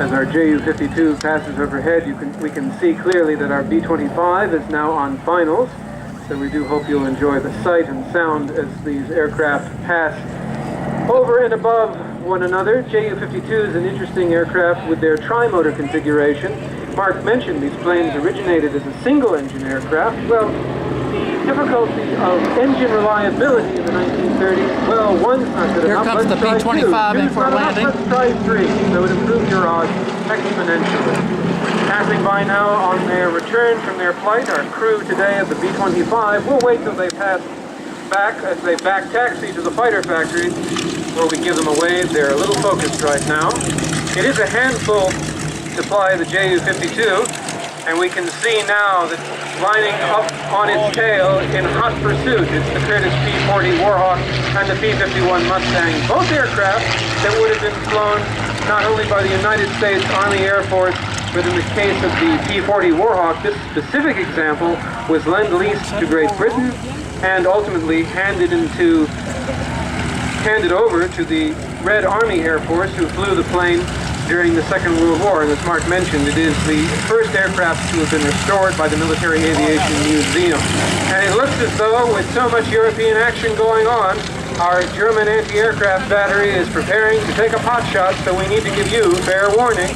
As our Ju-52 passes overhead, we can see clearly that our B-25 is now on finals. So we do hope you'll enjoy the sight and sound as these aircraft pass over and above one another. Ju-52 is an interesting aircraft with their tri-motor configuration. Mark mentioned these planes originated as a single-engine aircraft. Well, the difficulty of engine reliability in the 1930s, well, one's not good enough. Here comes the B-25 in for landing. Let's try 3, so it improves your odds exponentially. Passing by now on their return from their flight, our crew today of the B-25. We'll wait till they pass back as they back taxi to the fighter factory, where we give them a wave. They're a little focused right now. It is a handful to fly the Ju-52, and we can see now that lining up on its tail in hot pursuit is the Curtiss P-40 Warhawk and the P-51 Mustang, both aircraft that would have been flown not only by the United States Army Air Force, but in the case of the P-40 Warhawk, this specific example was lend-leased to Great Britain and ultimately handed over to the Red Army Air Force, who flew the plane during the Second World War. And as Mark mentioned, it is the first aircraft to have been restored by the Military Aviation Museum. And it looks as though, with so much European action going on, our German anti-aircraft battery is preparing to take a pot shot, so we need to give you fair warning.